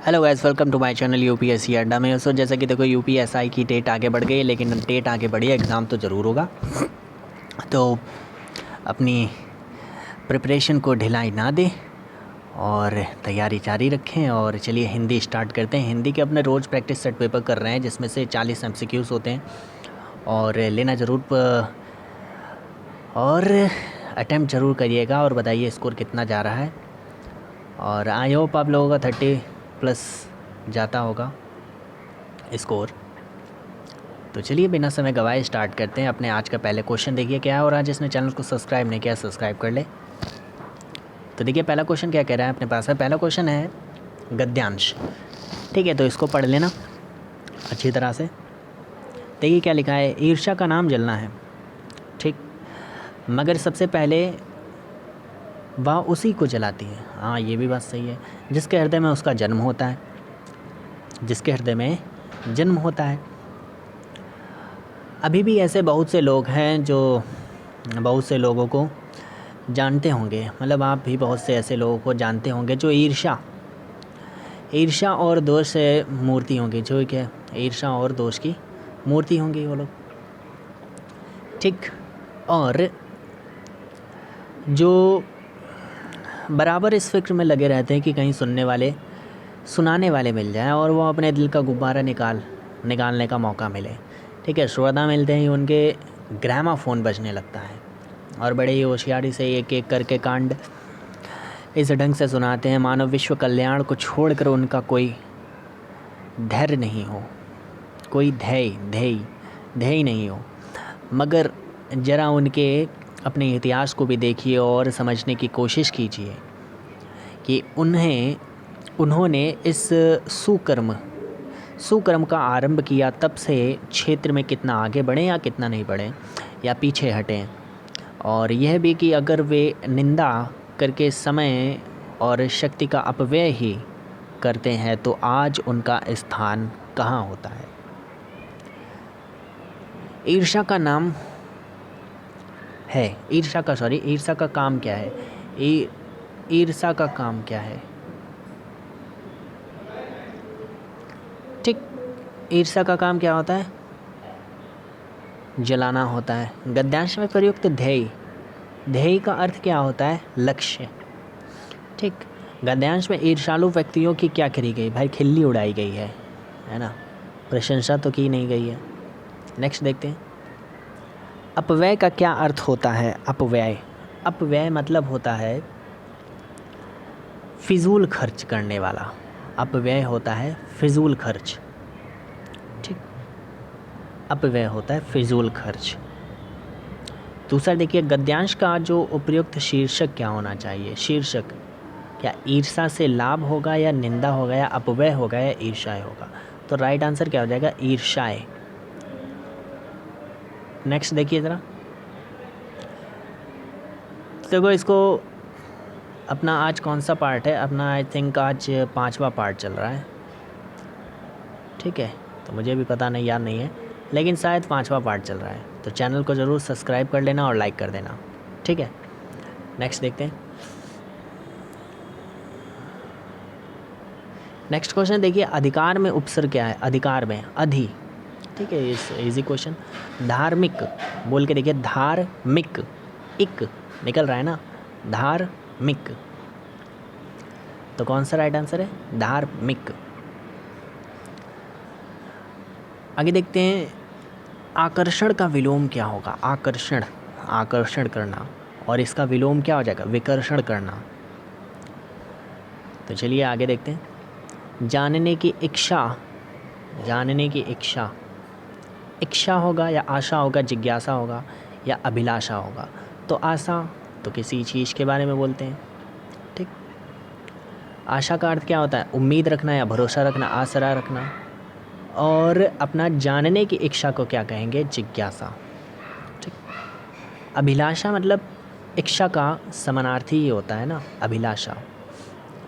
Hello guys, welcome to my channel UPSC Adda में। सो जैसा कि देखो यूपीएसआई की डेट आगे बढ़ गई है, लेकिन डेट आगे बढ़ी है, एग्ज़ाम तो ज़रूर होगा। तो अपनी प्रिपरेशन को ढिलाई ना दें और तैयारी जारी रखें। और चलिए हिंदी स्टार्ट करते हैं। हिंदी के अपने रोज़ प्रैक्टिस सेट पेपर कर रहे हैं, जिसमें से 40 एमसीक्यूज़ होते हैं और लेना ज़रूर और अटैम्प्ट ज़रूर करिएगा और बताइए स्कोर कितना जा रहा है। और आई होप आप लोगों का 30+ जाता होगा स्कोर। तो चलिए बिना समय गवाए स्टार्ट करते हैं। अपने आज का पहले क्वेश्चन देखिए क्या है, और आज जिसने चैनल को सब्सक्राइब नहीं किया सब्सक्राइब कर ले। तो देखिए पहला क्वेश्चन क्या कह रहा है अपने पास है। पहला क्वेश्चन है गद्यांश। ठीक है, तो इसको पढ़ लेना अच्छी तरह से। देखिए क्या लिखा है, ईर्ष्या का नाम जलना है। ठीक, मगर सबसे पहले वह उसी को जलाती है। हाँ, ये भी बात सही है। जिसके हृदय में उसका जन्म होता है, जिसके हृदय में जन्म होता है। अभी भी ऐसे बहुत से लोग हैं जो बहुत से लोगों को जानते होंगे, मतलब आप भी बहुत से ऐसे लोगों को जानते होंगे जो ईर्ष्या और दोष से मूर्ति होंगी, जो क्या ईर्ष्या और दोष की मूर्ति होंगी वो लोग। ठीक, और जो बराबर इस फिक्र में लगे रहते हैं कि कहीं सुनाने वाले मिल जाएं और वो अपने दिल का गुब्बारा निकालने का मौका मिले। ठीक है, श्रोता मिलते ही उनके ग्रामाफोन बजने लगता है और बड़े ही होशियारी से एक एक करके कांड इस ढंग से सुनाते हैं मानव विश्व कल्याण को छोड़कर उनका कोई धैर्य नहीं हो, कोई ध्येय नहीं हो। मगर ज़रा उनके अपने इतिहास को भी देखिए और समझने की कोशिश कीजिए कि उन्होंने इस सुकर्म का आरंभ किया, तब से क्षेत्र में कितना आगे बढ़े या कितना नहीं बढ़े या पीछे हटे। और यह भी कि अगर वे निंदा करके समय और शक्ति का अपव्यय ही करते हैं तो आज उनका स्थान कहाँ होता है। ईर्ष्या का काम क्या है। ईर्ष्या का काम क्या है। ठीक, ईर्ष्या का काम क्या होता है, जलाना होता है। गद्यांश में प्रयुक्त ध्येय का अर्थ क्या होता है, लक्ष्य। ठीक, गद्यांश में ईर्ष्यालु व्यक्तियों की क्या करी गई, भाई खिल्ली उड़ाई गई है ना, प्रशंसा तो की नहीं गई है। नेक्स्ट देखते हैं, अपव्यय का क्या अर्थ होता है। अपव्यय मतलब होता है फिजूल खर्च करने वाला। अपव्यय होता है फिजूल खर्च। ठीक, अपव्यय होता है फिजूल खर्च। दूसरा देखिए, गद्यांश का जो उपयुक्त शीर्षक क्या होना चाहिए। शीर्षक क्या ईर्ष्या से लाभ होगा या निंदा होगा या अपव्यय होगा या ईर्ष्याय होगा। तो राइट आंसर क्या हो जाएगा, ईर्ष्याय। नेक्स्ट देखिए ज़रा, देखो इसको अपना आज कौन सा पार्ट है अपना, आई थिंक आज 5वां पार्ट चल रहा है। ठीक है, तो मुझे भी पता नहीं, याद नहीं है, लेकिन शायद 5वां पार्ट चल रहा है। तो चैनल को ज़रूर सब्सक्राइब कर लेना और लाइक कर देना। ठीक है, नेक्स्ट देखते हैं। नेक्स्ट क्वेश्चन देखिए, अधिकार में उपसर्ग क्या है। अधिकार में अधि। ठीक है, इजी क्वेश्चन। धार्मिक बोल के देखिए, धार्मिक, इक निकल रहा है ना, धार्मिक। तो कौन सा राइट आंसर है, धार्मिक। आगे देखते हैं, आकर्षण का विलोम क्या होगा। आकर्षण करना, और इसका विलोम क्या हो जाएगा, विकर्षण करना। तो चलिए आगे देखते हैं, जानने की इच्छा होगा या आशा होगा, जिज्ञासा होगा या अभिलाषा होगा। तो आशा तो किसी चीज़ के बारे में बोलते हैं। ठीक, आशा का अर्थ क्या होता है, उम्मीद रखना या भरोसा रखना, आसरा रखना। और अपना जानने की इच्छा को क्या कहेंगे, जिज्ञासा। ठीक, अभिलाषा मतलब इच्छा का समानार्थी ही होता है ना,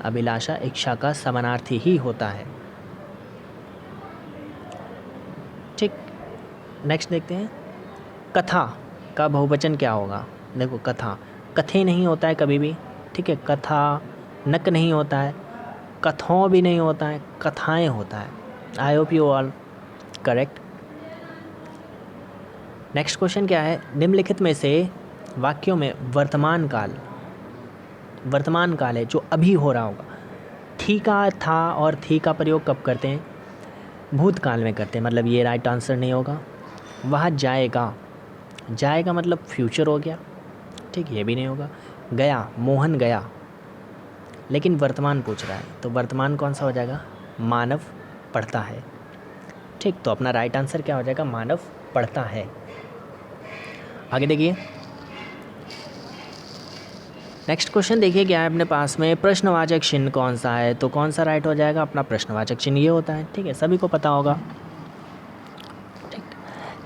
अभिलाषा इच्छा का समानार्थी ही होता है। ठीक, नेक्स्ट देखते हैं, कथा का बहुवचन क्या होगा। देखो कथा, कथे नहीं होता है कभी भी। ठीक है, कथा नक नहीं होता है, कथाओं भी नहीं होता है, कथाएं होता है। I hope you all correct. Next question क्या है, निम्नलिखित में से वाक्यों में वर्तमान काल है जो अभी हो रहा होगा, थी का, था और थी का प्रयोग कब करते हैं? भूतकाल में करते हैं, मतलब ये राइट आंसर नहीं होगा। वह जाएगा, जाएगा मतलब फ्यूचर हो गया, ठीक, ये भी नहीं होगा। गया, मोहन गया, लेकिन वर्तमान पूछ रहा है, तो वर्तमान कौन सा हो जाएगा? मानव पढ़ता है, ठीक। तो अपना राइट आंसर क्या हो जाएगा? मानव पढ़ता है। आगे देखिए, नेक्स्ट क्वेश्चन देखिए क्या है अपने पास में, प्रश्नवाचक चिन्ह कौन सा है? तो कौन सा राइट हो जाएगा? अपना प्रश्नवाचक चिन्ह ये होता है, ठीक है, सभी को पता होगा, ठीक।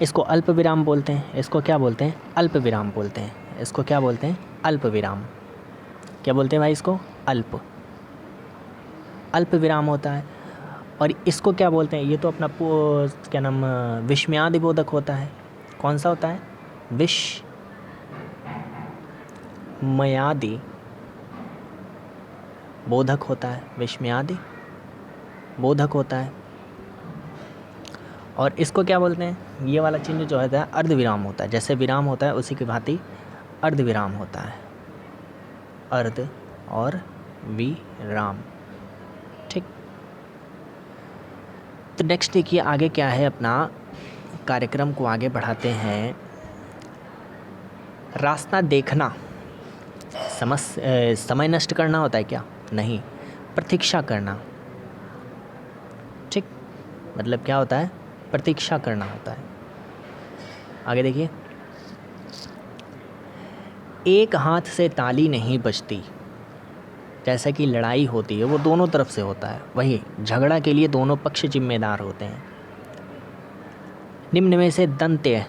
इसको अल्प विराम बोलते हैं, इसको क्या बोलते हैं? अल्प विराम बोलते हैं। इसको क्या बोलते हैं? अल्प विराम। क्या बोलते हैं भाई? इसको अल्प विराम होता है। और इसको क्या बोलते हैं? ये तो अपना क्या नाम, विस्मयादि बोधक होता है। कौन सा होता है? विस्मयादि बोधक होता है, विस्मयादि बोधक होता है। और इसको क्या बोलते हैं? ये वाला चिन्ह जो होता है अर्धविराम होता है, जैसे विराम होता है उसी की भांति अर्धविराम होता है, अर्ध और विराम, ठीक। तो नेक्स्ट देखिए आगे क्या है, अपना कार्यक्रम को आगे बढ़ाते हैं। रास्ता देखना समय नष्ट करना होता है क्या? नहीं, प्रतीक्षा करना, ठीक, मतलब क्या होता है? प्रतीक्षा करना होता है। आगे देखिए, एक हाथ से ताली नहीं बजती, जैसे कि लड़ाई होती है वो दोनों तरफ से होता है, वही झगड़ा के लिए दोनों पक्ष जिम्मेदार होते हैं। निम्न में से दंत्य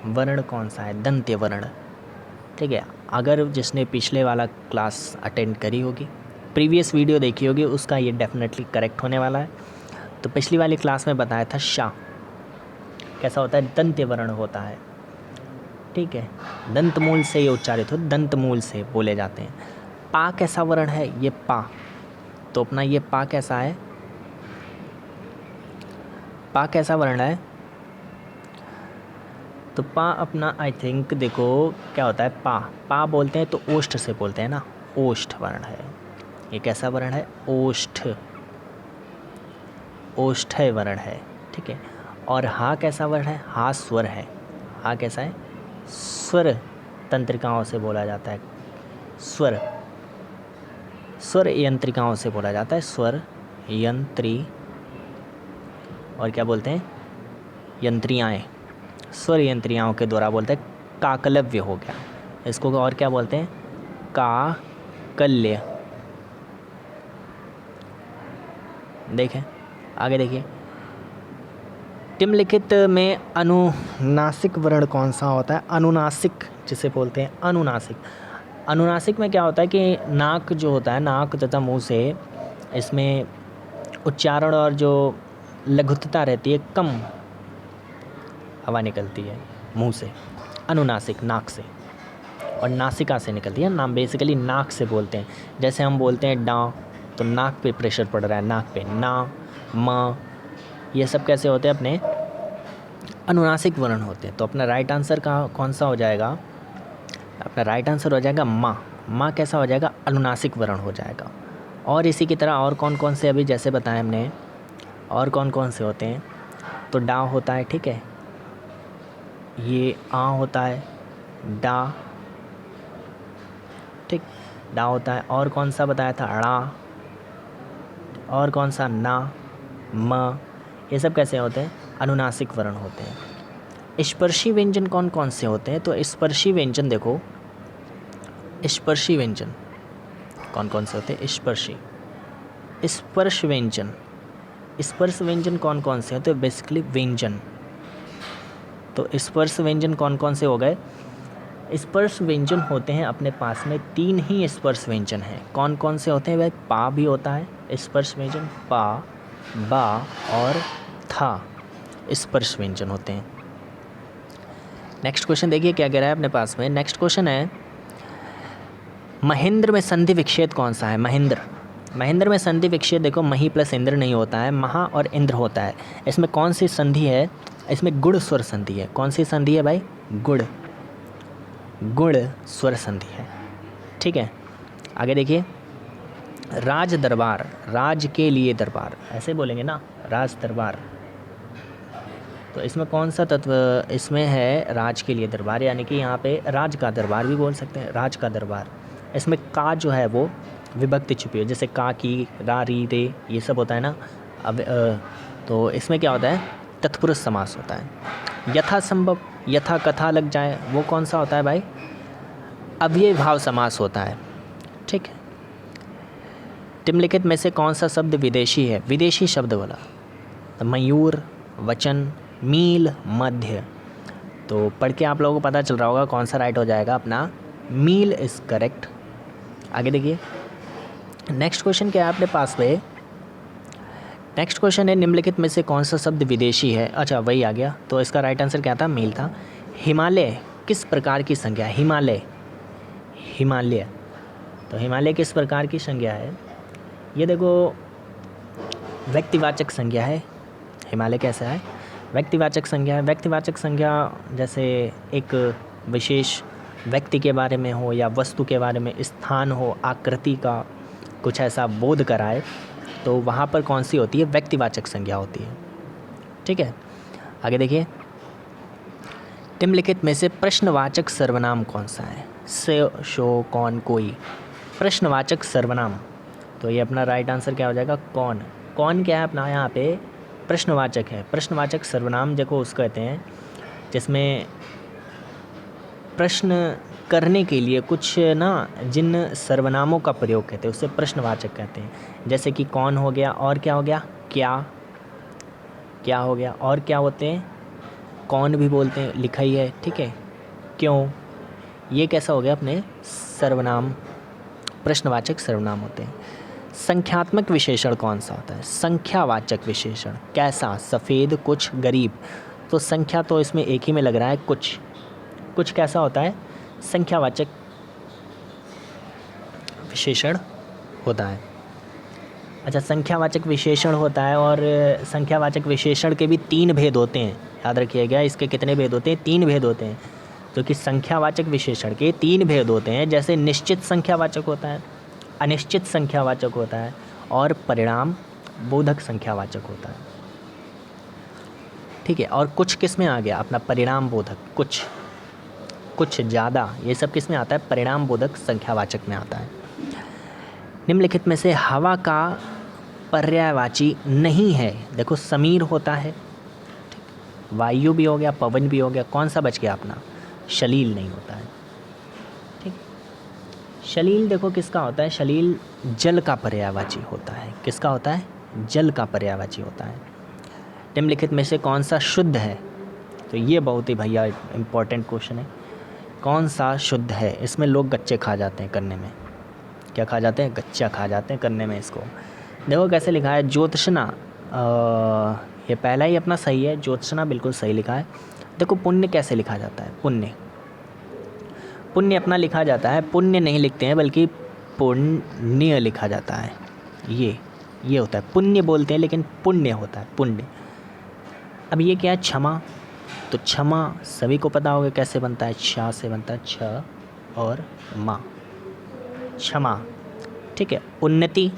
वर्ण कौन सा है? दंत्य वर्ण, ठीक है। अगर जिसने पिछले वाला क्लास अटेंड करी होगी, प्रीवियस वीडियो देखी होगी, उसका ये डेफिनेटली करेक्ट होने वाला है। तो पिछली वाली क्लास में बताया था शा कैसा होता है? दंत्य वर्ण होता है, ठीक है। दंत मूल से ये उच्चारित हो, दंत मूल से बोले जाते हैं। पा कैसा वर्ण है? ये पा, तो अपना ये पा कैसा है? पा कैसा वर्ण है? तो पा अपना आई थिंक देखो क्या होता है, पा बोलते हैं तो ओष्ठ से बोलते हैं ना, ओष्ठ वर्ण है। ये कैसा वर्ण है? ओष्ठय वर्ण है, ठीक है। और हा कैसा वर्ण है? हा स्वर है। हा कैसा है? स्वर तंत्रिकाओं से बोला जाता है, स्वर यंत्रिकाओं से बोला जाता है, स्वर यंत्री, और क्या बोलते हैं? यंत्रियाएँ, स्वर यंत्रियाओं के द्वारा बोलते हैं। काकलव्य हो गया, इसको और क्या बोलते हैं? काकल्य। देखें आगे देखिए, निम्नलिखित में अनुनासिक वर्ण कौन सा होता है? अनुनासिक जिसे बोलते हैं, अनुनासिक में क्या होता है कि नाक जो होता है, नाक तथा मुंह से इसमें उच्चारण और जो लघुता रहती है, कम हवा निकलती है मुंह से, अनुनासिक नाक से, और नासिका से निकलती है। नाम बेसिकली नाक से बोलते हैं, जैसे हम बोलते हैं डा, तो नाक पे प्रेशर पड़ रहा है, नाक पे। ना, म, ये सब कैसे होते हैं? अपने अनुनासिक वर्ण होते हैं। तो अपना राइट आंसर कौन सा हो जाएगा? अपना राइट आंसर हो जाएगा माँ कैसा हो जाएगा? अनुनासिक वर्ण हो जाएगा। और इसी की तरह और कौन कौन से अभी जैसे बताए हमने, और कौन कौन से होते हैं? तो डा होता है, ठीक है, ये आ होता है, डा, ठीक, डा होता है। और कौन सा बताया था? अड़ा, और कौन सा? ना, म, ये सब कैसे होते हैं? अनुनासिक वर्ण होते हैं। स्पर्शी व्यंजन कौन कौन से होते हैं? तो स्पर्शी व्यंजन देखो, स्पर्शी व्यंजन कौन कौन से होते हैं? स्पर्श व्यंजन, स्पर्श व्यंजन कौन कौन से होते हैं? बेसिकली व्यंजन। तो स्पर्श व्यंजन कौन कौन से हो गए? स्पर्श व्यंजन होते हैं अपने पास में 3 ही स्पर्श व्यंजन हैं। कौन कौन से होते हैं भाई? पा भी होता है स्पर्श व्यंजन, पा, बा और था स्पर्श व्यंजन होते हैं। नेक्स्ट क्वेश्चन देखिए क्या कह रहा है अपने पास में। नेक्स्ट क्वेश्चन है, महेंद्र में संधि विच्छेद कौन सा है? महेंद्र, महेंद्र में संधि विक्षेप देखो मही प्लस इंद्र नहीं होता है, महा और इंद्र होता है। इसमें कौन सी संधि है? इसमें गुण स्वर संधि है। कौन सी संधि है भाई? गुण स्वर संधि है। ठीक है, आगे देखिए, राज दरबार, राज के लिए दरबार, ऐसे बोलेंगे ना, राज दरबार। तो इसमें कौन सा तत्व इसमें है? राज के लिए दरबार, यानी कि यहाँ पे राज का दरबार भी बोल सकते हैं, राज का दरबार। इसमें का जो है वो विभक्ति छुपी है, जैसे का, की, रा, री, रे, ये सब होता है ना। अब तो इसमें क्या होता है? तत्पुरुष समास होता है। यथासंभव, यथा कथा लग जाए, वो कौन सा होता है भाई? अव्यय भाव समास होता है। ठीक है, निम्नलिखित में से कौन सा शब्द विदेशी है? विदेशी शब्द बोला तो मयूर, वचन, मील, मध्य। तो पढ़ के आप लोगों को पता चल रहा होगा कौन सा राइट हो जाएगा अपना। मील इज़ करेक्ट। आगे देखिए, नेक्स्ट क्वेश्चन क्या है अपने पास में? नेक्स्ट क्वेश्चन है निम्नलिखित में से कौन सा शब्द विदेशी है? अच्छा, वही आ गया। तो इसका राइट आंसर क्या था? मील था। हिमालय किस प्रकार की संज्ञा है? हिमालय, तो हिमालय किस प्रकार की संज्ञा है? ये देखो, व्यक्तिवाचक संज्ञा है। हिमालय कैसा है? व्यक्तिवाचक संज्ञा है। व्यक्तिवाचक संज्ञा जैसे एक विशेष व्यक्ति के बारे में हो या वस्तु के बारे में, स्थान हो, आकृति का कुछ ऐसा बोध कराए, तो वहाँ पर कौन सी होती है? व्यक्तिवाचक संज्ञा होती है। ठीक है, आगे देखिए, निम्नलिखित में से प्रश्नवाचक सर्वनाम कौन सा है? से, शो, कौन, कोई। प्रश्नवाचक सर्वनाम, तो ये अपना राइट आंसर क्या हो जाएगा? कौन। कौन क्या है अपना? यहाँ पे प्रश्नवाचक है। प्रश्नवाचक सर्वनाम देखो उसको कहते हैं जिसमें प्रश्न करने के लिए कुछ ना जिन सर्वनामों का प्रयोग करते हैं उसे प्रश्नवाचक कहते हैं। जैसे कि कौन हो गया, और क्या हो गया? क्या हो गया, और क्या होते हैं? कौन भी बोलते हैं, लिखा ही है। ठीक है, क्यों, ये कैसा हो गया? अपने सर्वनाम, प्रश्नवाचक सर्वनाम होते हैं। संख्यात्मक विशेषण कौन सा होता है? संख्यावाचक विशेषण। कैसा? सफ़ेद, कुछ, गरीब। तो संख्या तो इसमें एक ही में लग रहा है, कुछ कैसा होता है? संख्यावाचक विशेषण होता है। अच्छा, संख्यावाचक विशेषण होता है, और संख्यावाचक विशेषण के भी 3 भेद होते हैं। याद रखिएगा, इसके कितने भेद होते हैं? 3 भेद होते हैं। तो कि संख्यावाचक विशेषण के 3 भेद होते हैं, जैसे निश्चित संख्यावाचक होता है, अनिश्चित संख्यावाचक होता है, और परिणाम बोधक संख्यावाचक होता है। ठीक है, और कुछ किस में आ गया? अपना परिणाम बोधक, कुछ ज़्यादा, ये सब किस में आता है? परिणाम बोधक संख्यावाचक में आता है। निम्नलिखित में से हवा का पर्यायवाची नहीं है? देखो, समीर होता है, वायु भी हो गया, पवन भी हो गया, कौन सा बच गया अपना? शलील नहीं होता है। ठीक, शलील देखो किसका होता है? शलील जल का पर्यायवाची होता है। किसका होता है? जल का पर्यायवाची होता है। निम्नलिखित में से कौन सा शुद्ध है? तो ये बहुत ही भैया इम्पोर्टेंट क्वेश्चन है। कौन सा शुद्ध है? इसमें लोग गच्चे खा जाते हैं करने में। क्या खा जाते हैं? गच्चा खा जाते हैं करने में। इसको देखो कैसे लिखा है, ज्योत्सना, ये पहला ही अपना सही है, ज्योत्सना बिल्कुल सही लिखा है। देखो पुण्य कैसे लिखा जाता है? पुण्य अपना लिखा जाता है, पुण्य नहीं लिखते हैं बल्कि पुण्य लिखा जाता है। ये होता है, पुण्य बोलते हैं लेकिन पुण्य होता है, पुण्य। अब ये क्या है? क्षमा। तो क्षमा सभी को पता होगा कैसे बनता है, छा से बनता है, छ और माँ, क्षमा। ठीक है, उन्नति,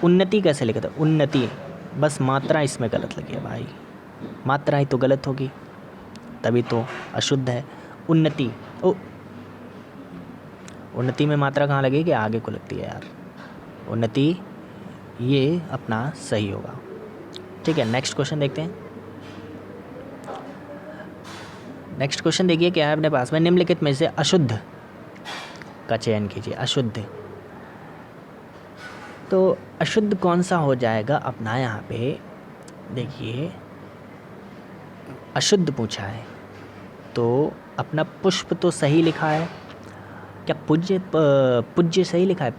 उन्नति कैसे लिखा था? उन्नति, बस मात्रा इसमें गलत लगी है भाई, मात्रा ही तो गलत होगी तभी तो अशुद्ध है। उन्नति, उन्नति में मात्रा कहाँ लगेगी? आगे को लगती है यार, उन्नति, ये अपना सही होगा। ठीक है, नेक्स्ट क्वेश्चन देखते हैं। नेक्स्ट क्वेश्चन देखिए क्या है अपने पास में, निम्नलिखित में से अशुद्ध का चयन कीजिए। अशुद्ध, तो अशुद्ध कौन सा हो जाएगा अपना? यहाँ पे देखिए अशुद्ध पूछा है तो अपना पुष्प तो सही लिखा है क्या? पूज्य सही लिखा है?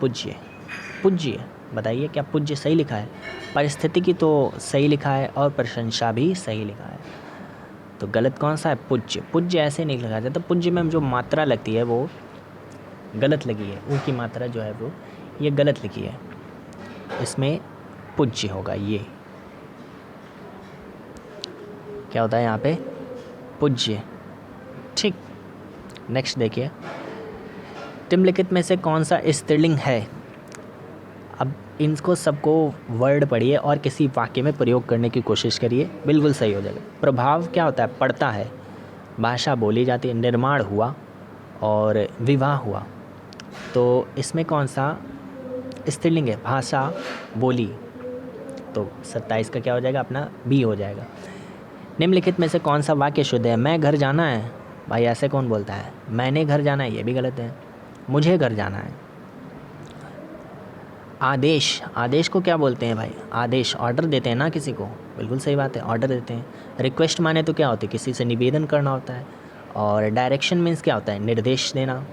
पूज्य बताइए, क्या पूज्य सही लिखा है? परिस्थितिकी तो सही लिखा है और प्रशंसा भी सही लिखा है। तो गलत कौन सा है? पूज्य ऐसे नहीं लिखा जाता। पूज्य में जो मात्रा लगती है वो गलत लगी है, ऊ की मात्रा जो है वो ये गलत लिखी है, इसमें पूज्य होगा। ये क्या होता है यहाँ पे, पूज्य। ठीक, नेक्स्ट देखिए, निम्नलिखित में से कौन सा स्त्रीलिंग है। अब इनको सबको वर्ड पढ़िए और किसी वाक्य में प्रयोग करने की कोशिश करिए, बिल्कुल सही हो जाएगा। प्रभाव क्या होता है, पड़ता है, भाषा बोली जाती है, निर्माण हुआ और विवाह हुआ। तो इसमें कौन सा स्त्रीलिंग है, भाषा बोली, तो 27 का क्या हो जाएगा अपना बी हो जाएगा। निम्नलिखित में से कौन सा वाक्य शुद्ध है। मैं घर जाना है, भाई ऐसे कौन बोलता है। मैंने घर जाना है, ये भी गलत है। मुझे घर जाना है। आदेश, आदेश को क्या बोलते हैं भाई, आदेश, ऑर्डर देते हैं ना किसी को, बिल्कुल सही बात है, ऑर्डर देते हैं। रिक्वेस्ट माने तो क्या होती है, किसी से निवेदन करना होता है। और डायरेक्शन मीन्स क्या होता है, निर्देश देना,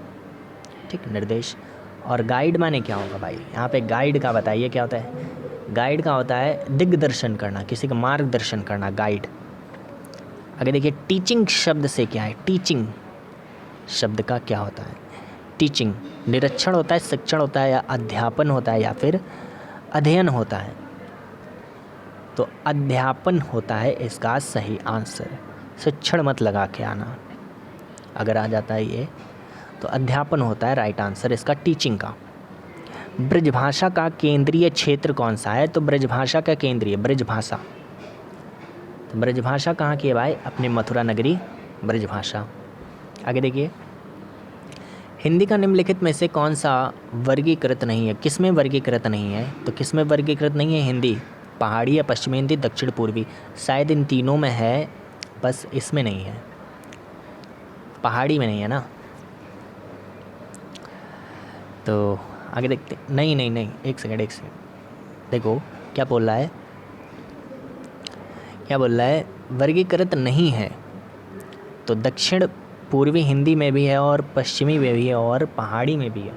ठीक, निर्देश। और गाइड माने क्या होगा भाई, यहाँ पे गाइड का बताइए क्या होता है। गाइड का होता है दिग्दर्शन करना, किसी का मार्गदर्शन करना, गाइड। आगे देखिए, टीचिंग शब्द से क्या है, टीचिंग शब्द का क्या होता है। टीचिंग निरीक्षण होता है, शिक्षण होता है, या अध्यापन होता है, या फिर अध्ययन होता है। तो अध्यापन होता है इसका सही आंसर। शिक्षण मत लगा के आना, अगर आ जाता है ये तो अध्यापन होता है राइट आंसर इसका, टीचिंग का। ब्रजभाषा का केंद्रीय क्षेत्र कौन सा है। तो ब्रजभाषा का केंद्रीय, ब्रजभाषा, तो ब्रजभाषा कहाँ की है भाई, अपने मथुरा नगरी ब्रजभाषा। आगे देखिए, हिंदी का निम्नलिखित में से कौन सा वर्गीकृत नहीं है। किस में वर्गीकृत नहीं है, तो किस में वर्गीकृत नहीं है हिंदी, पहाड़ी या पश्चिमी हिंदी, दक्षिण पूर्वी। शायद इन तीनों में है, बस इसमें नहीं है, पहाड़ी में नहीं है ना। तो आगे देखते, नहीं नहीं नहीं, एक सेकंड, देखो क्या बोल रहा है, क्या बोल रहा है, वर्गीकृत नहीं है। तो दक्षिण पूर्वी हिंदी में भी है और पश्चिमी में भी है और पहाड़ी में भी है।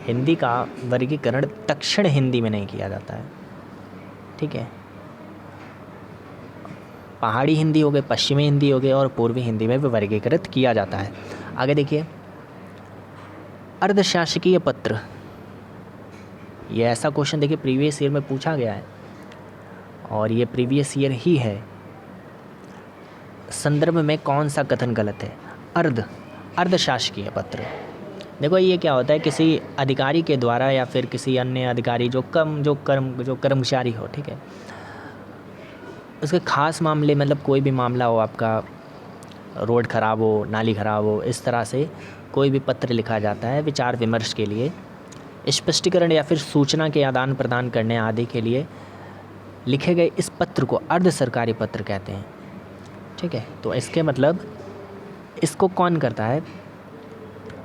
हिंदी का वर्गीकरण दक्षिण हिंदी में नहीं किया जाता है, ठीक है। पहाड़ी हिंदी हो गए, पश्चिमी हिंदी हो गए और पूर्वी हिंदी में भी वर्गीकृत किया जाता है। आगे देखिए, अर्धशासकीय पत्र, ये ऐसा क्वेश्चन देखिए प्रीवियस ईयर में पूछा गया है और ये प्रीवियस ईयर ही है। संदर्भ में कौन सा कथन गलत है। अर्धशासकीय पत्र, देखो ये क्या होता है, किसी अधिकारी के द्वारा या फिर किसी अन्य अधिकारी जो कर्मचारी हो, ठीक है, उसके खास मामले, मतलब कोई भी मामला हो, आपका रोड ख़राब हो, नाली ख़राब हो, इस तरह से कोई भी पत्र लिखा जाता है विचार विमर्श के लिए, स्पष्टीकरण या फिर सूचना के आदान प्रदान करने आदि के लिए लिखे गए इस पत्र को अर्ध सरकारी पत्र कहते हैं, ठीक है। तो इसके मतलब इसको कौन करता है,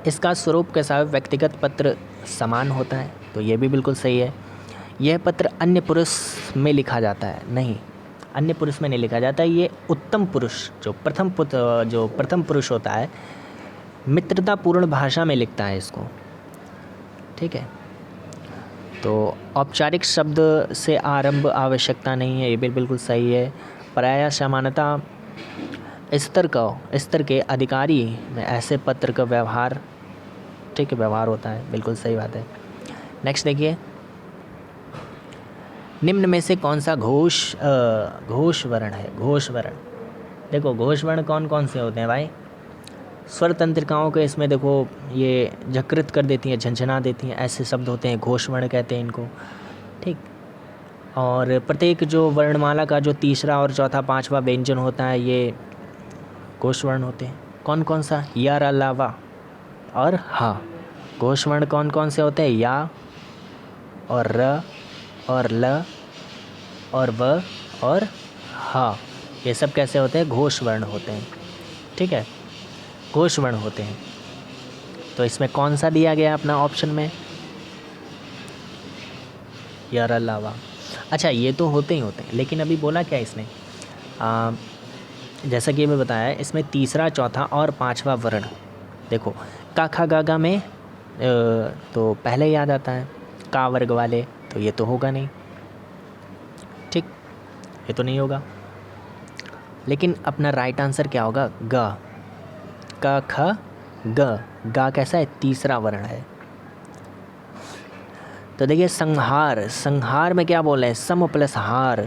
इसका स्वरूप के साथ व्यक्तिगत पत्र समान होता है, तो ये भी बिल्कुल सही है। यह पत्र अन्य पुरुष में लिखा जाता है, नहीं, अन्य पुरुष में नहीं लिखा जाता है। ये उत्तम पुरुष, जो प्रथम पुरुष होता है, मित्रतापूर्ण भाषा में लिखता है इसको, ठीक है। तो औपचारिक शब्द से आरंभ आवश्यकता नहीं है, ये भी बिल्कुल सही है। प्रायः समानता स्तर के अधिकारी में ऐसे पत्र का व्यवहार, ठीक है, व्यवहार होता है, बिल्कुल सही बात है। नेक्स्ट देखिए, निम्न में से कौन सा घोष वर्ण है। घोष वर्ण, देखो घोष वर्ण कौन कौन से होते हैं भाई, स्वर तंत्रिकाओं के इसमें देखो ये झकृत कर देती हैं, झंझना देती हैं, ऐसे शब्द होते हैं, घोष वर्ण कहते हैं इनको, ठीक। और प्रत्येक जो वर्णमाला का जो तीसरा और चौथा पांचवा व्यंजन होता है, ये घोष वर्ण होते हैं। कौन कौन सा, या, रा, ला, वा और हा। घोष वर्ण कौन कौन से होते हैं, या और र और ल और व और हा, ये सब कैसे होते हैं, घोष वर्ण होते हैं, ठीक है, घोष वर्ण होते हैं। तो इसमें कौन सा दिया गया अपना ऑप्शन में, या, र, ला, वा। अच्छा, ये तो होते ही होते हैं, लेकिन अभी बोला क्या इसने, जैसा कि मैं बताया, इसमें तीसरा, चौथा और पांचवा वर्ण, देखो का, खा, गा, गा में तो पहले याद आता है का वर्ग वाले, तो ये तो होगा नहीं, ठीक, ये तो नहीं होगा। लेकिन अपना राइट आंसर क्या होगा, ग, क, ख, ग। गा कैसा है, तीसरा वर्ण है। तो देखिए संहार, संहार में क्या बोल रहे हैं, सम प्लस हार,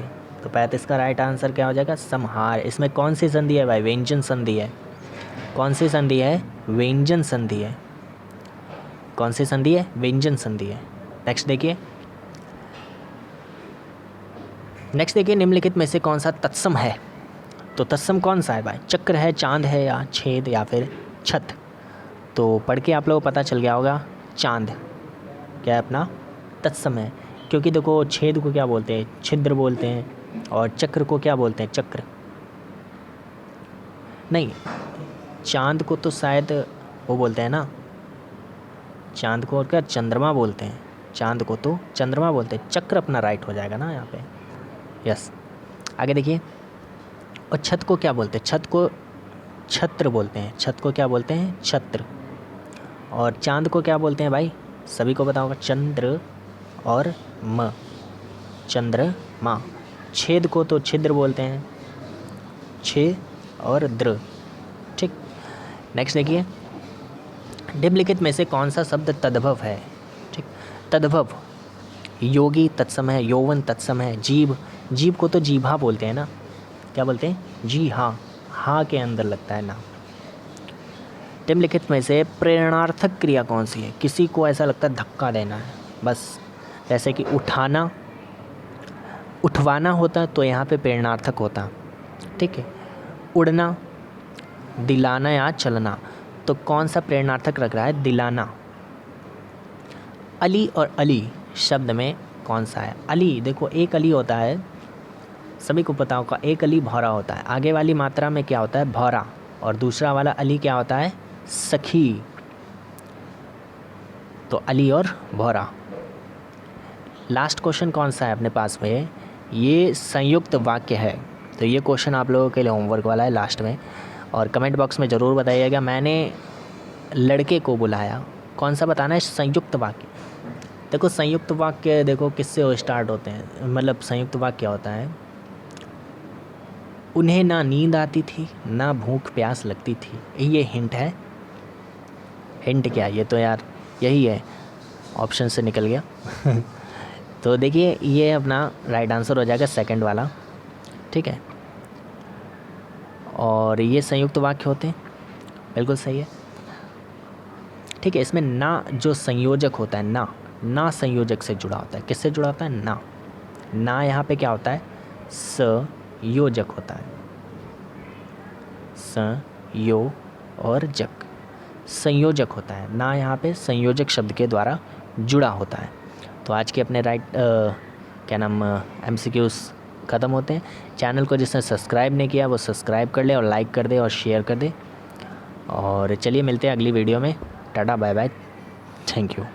तो 35 का राइट आंसर क्या हो जाएगा, संहार। इसमें कौन सी संधि है भाई, व्यंजन संधि है। कौन सी संधि है, व्यंजन संधि है। कौन सी संधि है, व्यंजन संधि है। नेक्स्ट देखिए, नेक्स्ट देखिए, निम्नलिखित में से कौन सा तत्सम है। तो तत्सम कौन सा है भाई, चक्र है, चांद है, या छेद, या फिर छत। तो पढ़ के आप लोगों को पता चल गया होगा, चांद क्या है अपना तत्सम है। क्योंकि देखो छेद को क्या बोलते हैं, छिद्र बोलते हैं, और चक्र को क्या बोलते हैं, चक्र। नहीं, चांद को तो शायद वो बोलते हैं ना, चांद को और क्या चंद्रमा बोलते हैं, चांद को तो चंद्रमा बोलते हैं। चक्र अपना राइट हो जाएगा ना यहाँ पे, यस। आगे देखिए, और छत को क्या बोलते हैं, छत को छत्र बोलते हैं। छत को क्या बोलते हैं, छत्र। और चांद को क्या बोलते हैं भाई, सभी को पता होगा, चंद्र और म, चंद्रमा। छेद को तो छिद्र बोलते हैं, छे और द्र, ठीक। नेक्स्ट देखिए, निम्नलिखित में से कौन सा शब्द तद्भव है, ठीक। तद्भव, योगी तत्सम है, यौवन तत्सम है, जीभ, जीभ को तो जीभा बोलते हैं ना, क्या बोलते हैं, जी हाँ, हाँ के अंदर लगता है ना। निम्नलिखित में से प्रेरणार्थक क्रिया कौन सी है, किसी को ऐसा लगता है धक्का देना है बस, जैसे कि उठाना, उठवाना होता तो यहाँ पे प्रेरणार्थक होता, ठीक है। उड़ना, दिलाना या चलना, तो कौन सा प्रेरणार्थक रख रहा है, दिलाना। अली और अली शब्द में कौन सा है, अली, देखो एक अली होता है, सभी को पता होगा, एक अली भौरा होता है, आगे वाली मात्रा में क्या होता है, भौरा, और दूसरा वाला अली क्या होता है, सखी। तो अली और भौरा। लास्ट क्वेश्चन कौन सा है अपने पास में, ये संयुक्त वाक्य है। तो ये क्वेश्चन आप लोगों के लिए होमवर्क वाला है लास्ट में, और कमेंट बॉक्स में ज़रूर बताइएगा। मैंने लड़के को बुलाया, कौन सा बताना है, संयुक्त वाक्य। देखो संयुक्त वाक्य देखो किससे स्टार्ट होते हैं, मतलब संयुक्त वाक्य क्या होता है, उन्हें ना नींद आती थी ना भूख प्यास लगती थी, ये हिंट है। हिंट क्या, ये तो यार यही है, ऑप्शन से निकल गया तो देखिए ये अपना राइट आंसर हो जाएगा सेकंड वाला, ठीक है। और ये संयुक्त वाक्य होते हैं, बिल्कुल सही है, ठीक है। इसमें ना जो संयोजक होता है, ना, ना संयोजक से जुड़ा होता है, किससे जुड़ा होता है, ना। ना यहाँ पे क्या होता है, संयोजक होता है, संयो और जक, संयोजक होता है ना, यहाँ पे संयोजक शब्द के द्वारा जुड़ा होता है। तो आज के अपने क्या नाम MCQs ख़त्म होते हैं। चैनल को जिसने सब्सक्राइब नहीं किया वो सब्सक्राइब कर ले, और लाइक कर दे, और शेयर कर दे। और चलिए मिलते हैं अगली वीडियो में, tata bye bye, thank you.